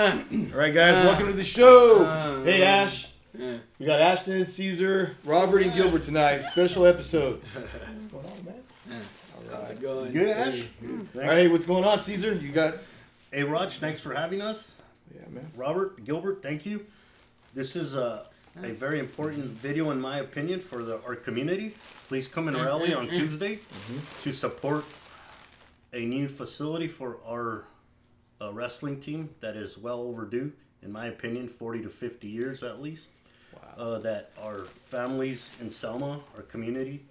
All right, guys, welcome to the show. Hey, Ash. We got Ashton, Caesar, Robert, and Gilbert tonight. Special episode. What's going on, man? How's it going? Good, Ash? All right, what's going on, Caesar? You got... Hey, Raj, thanks for having us. Yeah, man. Robert, Gilbert, thank you. This is a very important video, in my opinion, for our community. Please come and rally on Tuesday to support a new facility for our wrestling team that is well overdue, in my opinion, 40 to 50 years at least. Wow. That our families in Selma, our community,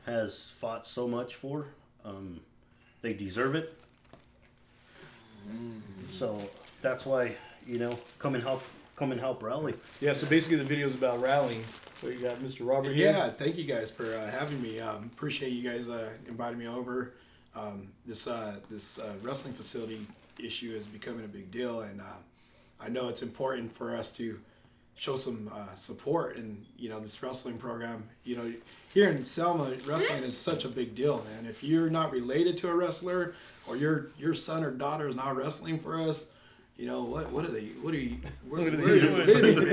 has fought so much for. They deserve it. So that's why, come and help rally. Yeah, so basically the video is about rallying. So you got Mr. Robert here. Yeah, thank you guys for having me. Appreciate you guys inviting me over. This wrestling facility issue is becoming a big deal, and I know it's important for us to show some support. And this wrestling program, here in Selma, wrestling is such a big deal, man. If you're not related to a wrestler, or your son or daughter is not wrestling for us, what are you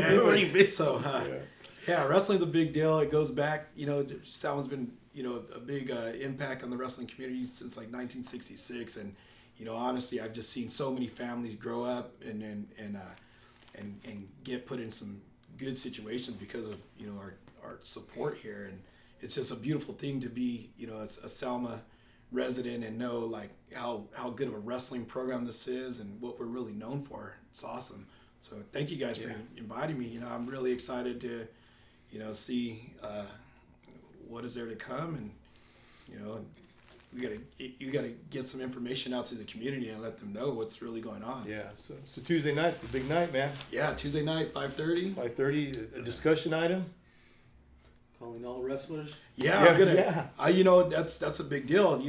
doing? So yeah, wrestling's a big deal. It goes back, Selma's been a big impact on the wrestling community since like 1966, and honestly, I've just seen so many families grow up and get put in some good situations because of our support here. And it's just a beautiful thing to be a Selma resident and know like how good of a wrestling program this is and what we're really known for. It's awesome. So thank you guys for inviting me. I'm really excited to see what is there to come, and you gotta get some information out to the community and let them know what's really going on. Yeah, so Tuesday night's the big night, man. Yeah, Tuesday night, 5:30. 5:30, a discussion item. Calling all wrestlers. Yeah, I'm gonna. That's a big deal.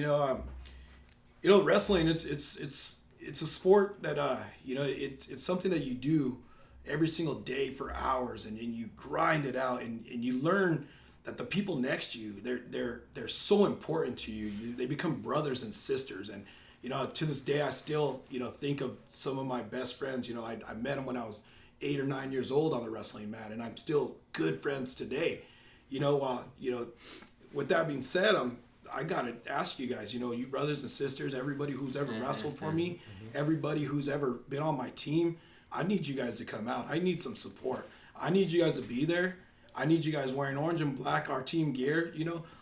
Wrestling. It's a sport that it's something that you do every single day for hours, and you grind it out, and you learn that the people next to you, they're so important to you. They become brothers and sisters, and to this day I still think of some of my best friends. I met them when I was 8 or 9 years old on the wrestling mat, and I'm still good friends today. With that being said, I gotta ask you guys, you brothers and sisters, everybody who's ever wrestled for me, everybody who's ever been on my team, I need you guys to come out. I need some support. I need you guys to be there. I need you guys wearing orange and black, our team gear.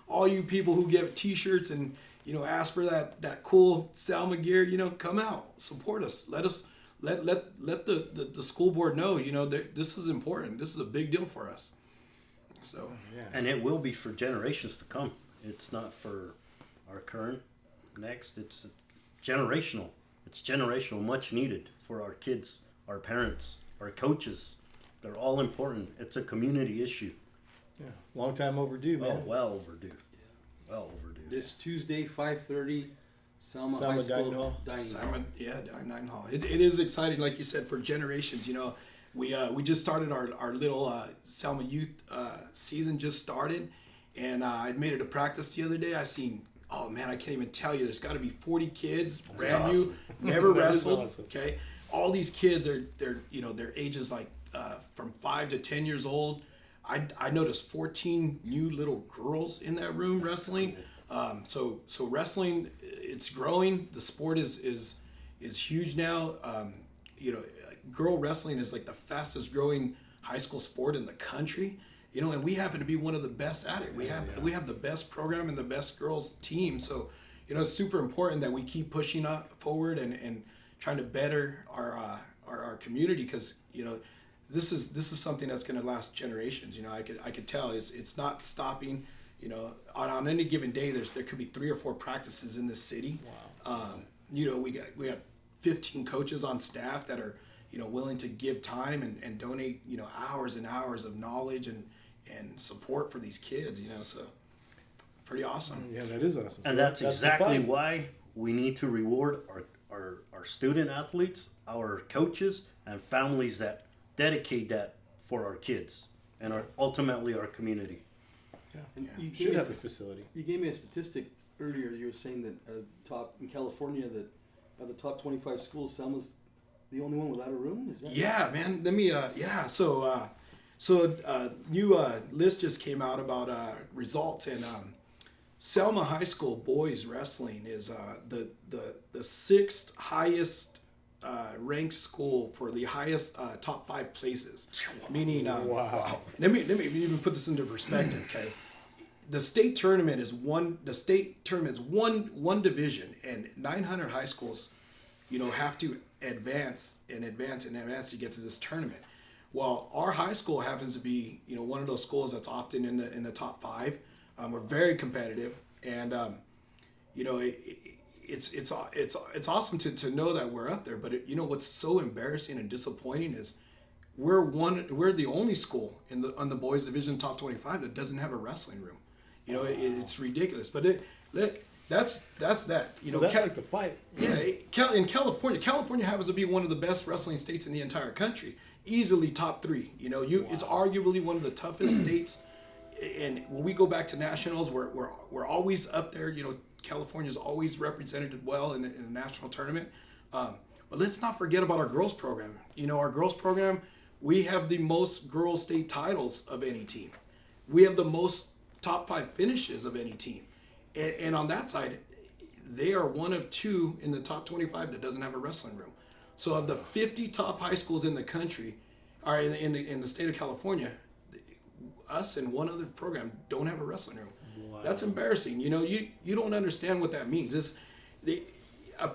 All you people who get t-shirts and ask for that cool Selma gear, come out, support us. Let the school board know, this is important. This is a big deal for us. So and it will be for generations to come. It's not for our current next. It's generational. It's generational, much needed for our kids, our parents, our coaches. They're all important. It's a community issue. Yeah, long time overdue, man. Oh, well overdue. Yeah. Well overdue. This Tuesday, 5:30, Selma High Dining School Hall. Dining Hall. Dining Hall. It is exciting, like you said, for generations. We just started our little Selma youth season just started, and I made it a practice the other day. I seen, oh man, I can't even tell you. There's got to be 40 kids, brand new, never wrestled. Awesome. Okay, all these kids they're their ages like from 5 to 10 years old. I noticed 14 new little girls in that room wrestling. So wrestling, it's growing. The sport is huge now. Girl wrestling is like the fastest growing high school sport in the country. And we happen to be one of the best at it. We have the best program and the best girls team. So it's super important that we keep pushing forward and trying to better our community, because this is something that's going to last generations. I could tell it's not stopping. On any given day, there could be 3 or 4 practices in this city. Wow. We got 15 coaches on staff that are willing to give time and donate hours and hours of knowledge and support for these kids. So pretty awesome. Yeah, that is awesome. And that's exactly why we need to reward our student athletes, our coaches, and families that dedicate that for our kids and ultimately our community. Yeah, And you should have a facility. You gave me a statistic earlier. You were saying that top in California, that of the top 25 schools, Selma's the only one without a room? Is that? Yeah, man. Let me. New list just came out about results, and Selma High School boys wrestling is the sixth highest ranked school for the highest top 5 places. Meaning, Wow. Let me even put this into perspective. Okay, the state tournament is one division, and 900 high schools, have to advance to get to this tournament. Well, our high school happens to be, one of those schools that's often in the top 5. We're very competitive, and it's awesome to know that we're up there. But what's so embarrassing and disappointing is we're the only school on the boys division top 25 that doesn't have a wrestling room. It's ridiculous. But that's that. So that's like the fight. Yeah, in California happens to be one of the best wrestling states in the entire country. Easily top 3. It's arguably one of the toughest states. And when we go back to nationals, we're always up there. California's always represented well in the national tournament. But let's not forget about our girls program. Our girls program, we have the most girls state titles of any team. We have the most top 5 finishes of any team. And on that side, they are one of 2 in the top 25 that doesn't have a wrestling room. So of the 50 top high schools in the country, or in the state of California, us and one other program don't have a wrestling room. Wow. That's embarrassing. You don't understand what that means. A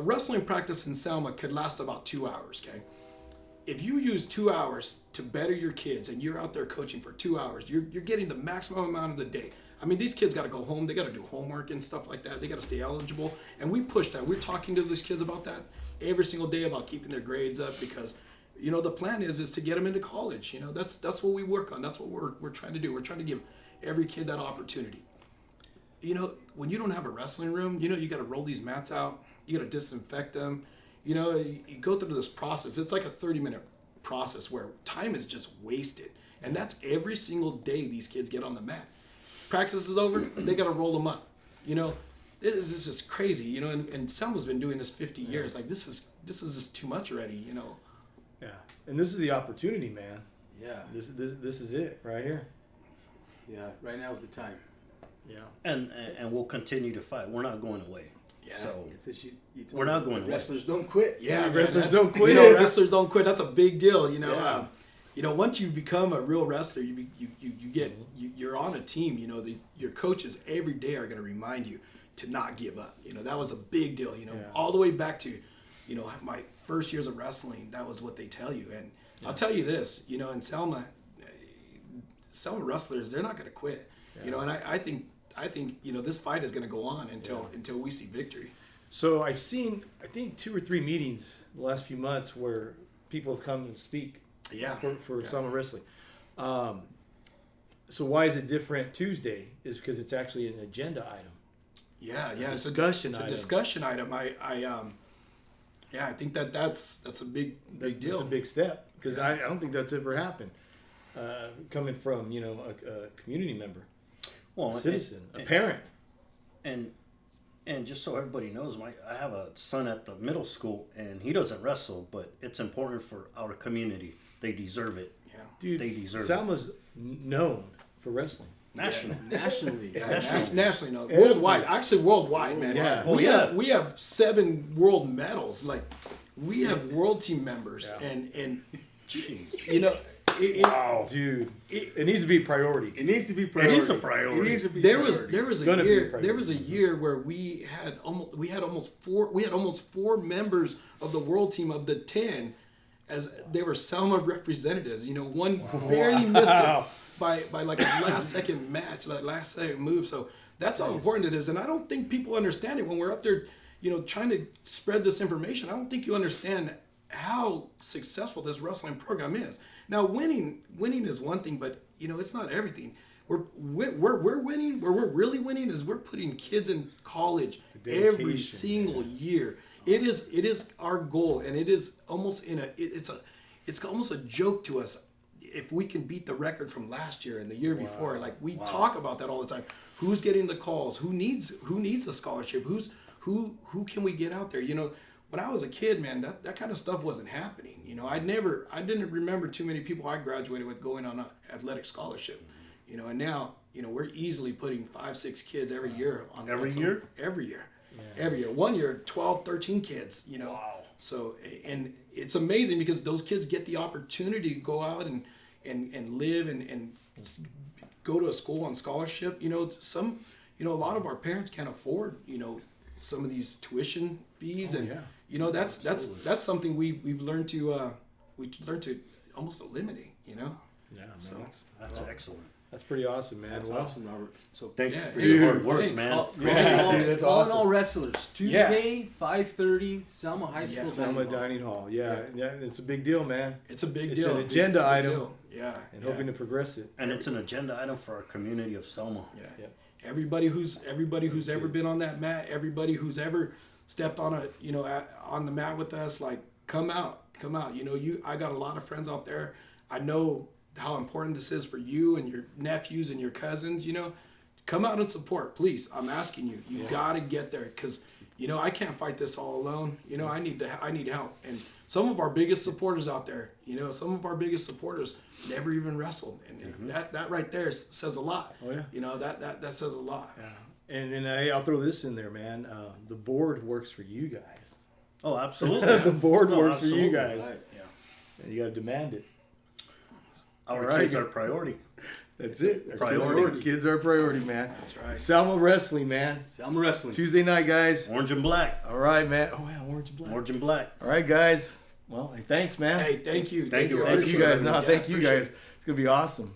wrestling practice in Selma could last about 2 hours. Okay, if you use 2 hours to better your kids and you're out there coaching for 2 hours, you're getting the maximum amount of the day. I mean, these kids got to go home. They got to do homework and stuff like that. They got to stay eligible. And we push that. We're talking to these kids about that every single day, about keeping their grades up, because the plan is to get them into college. That's what we work on. That's what we're trying to do. We're trying to give every kid that opportunity. When you don't have a wrestling room, you got to roll these mats out. You got to disinfect them. You go through this process. It's like a 30-minute process where time is just wasted. And that's every single day these kids get on the mat. Practice is over, they got to roll them up. This is just crazy. And Selma's been doing this 50 years. Like, this is just too much already. Yeah, and this is the opportunity, man. Yeah. This is it right here. Yeah, right now is the time. Yeah. And we'll continue to fight. We're not going away. Yeah. So It's just you we're not going away. wrestlers don't quit. Yeah, wrestlers don't quit. Wrestlers don't quit. That's a big deal. Yeah. Once you become a real wrestler, you're on a team. Your coaches every day are going to remind you to not give up. That was a big deal. All the way back to, my first years of wrestling. That was what they tell you. And I'll tell you this. In Selma wrestlers, they're not going to quit. Yeah. And I think this fight is going to go on until we see victory. So I've seen, I think, 2 or 3 meetings the last few months where people have come and speak. Yeah. For Selma wrestling. So why is it different Tuesday? Is because it's actually an agenda item. Yeah. It's a discussion item. I think that's a big deal. It's a big step, because I don't think that's ever happened. Coming from a community member, a citizen, a parent, and just so everybody knows, I have a son at the middle school, and he doesn't wrestle, but it's important for our community. They deserve it. Yeah, dude. They deserve Selma's known for wrestling. Nationally. Nationally, no. Worldwide. Actually, worldwide, man. Yeah. We have 7 world medals. Like, we have world team members, and Jeez. Wow, dude. It needs to be a priority. It needs to be priority. It is a priority. It needs to be there priority. was a year where we had almost 4 members of the world team of the 10, as they were Selma representatives. One barely missed it by like a last second match, like last second move. So that's how important it is. And I don't think people understand it when we're up there, trying to spread this information. I don't think you understand how successful this wrestling program is. Now, winning is one thing, but it's not everything. We're winning. Where we're really winning is we're putting kids in college every single year. It is our goal, and it is almost it's almost a joke to us if we can beat the record from last year and the year before. Like, we talk about that all the time. Who's getting the calls? Who needs a scholarship? Who can we get out there? when I was a kid, man, that kind of stuff wasn't happening. You know, I didn't remember too many people I graduated with going on an athletic scholarship. You know, and now, you know, we're easily putting 5-6 kids every year on Every some- year? Every year. Every year. 1 year, 12, 13 kids, you know. Wow. So, and it's amazing because those kids get the opportunity to go out and live and go to a school on scholarship. You know, a lot of our parents can't afford, you know, some of these tuition fees. And, you know, that's something we've learned to, almost eliminate, you know. Yeah, man. So, That's excellent. That's pretty awesome, man. That's Well, awesome, Robert. So Thank Yeah, you for dude, your hard work, thanks. man. all, dude, that's awesome. all wrestlers. Tuesday, 5:30, Selma High School. Yeah, Selma Dining Hall. Dining Hall. Yeah, it's a big deal, man. It's a big It's deal. an agenda It's a big item. deal. Yeah. And hoping to progress it. And it's an agenda item for our community of Selma. Yeah. Yep. Everybody who's ever been on that mat, everybody who's ever stepped on on the mat with us, like come out. You know, I got a lot of friends out there. I know how important this is for you and your nephews and your cousins. You know, come out and support, please. I'm asking you. You gotta get there because you know I can't fight this all alone. You know, I need help. And some of our biggest supporters out there, you know, never even wrestled, and that right there says a lot. Oh, yeah. You know that says a lot. Yeah. And hey, I'll throw this in there, man. The board works for you guys. Oh, absolutely. The board No, works for you absolutely. guys. Right. Yeah. And you got to demand it. Our Right. kids are priority. That's it. Priority. Kids are a priority, man. That's right. Selma Wrestling, man. Selma Wrestling. Tuesday night, guys. Orange and black. All right, man. Oh, yeah, orange and black. Orange and black. All right, guys. Well, hey, thanks, man. Hey, thank you. Thank you. Thank you, guys. No, Yeah, thank you, appreciate guys. It's going to be awesome.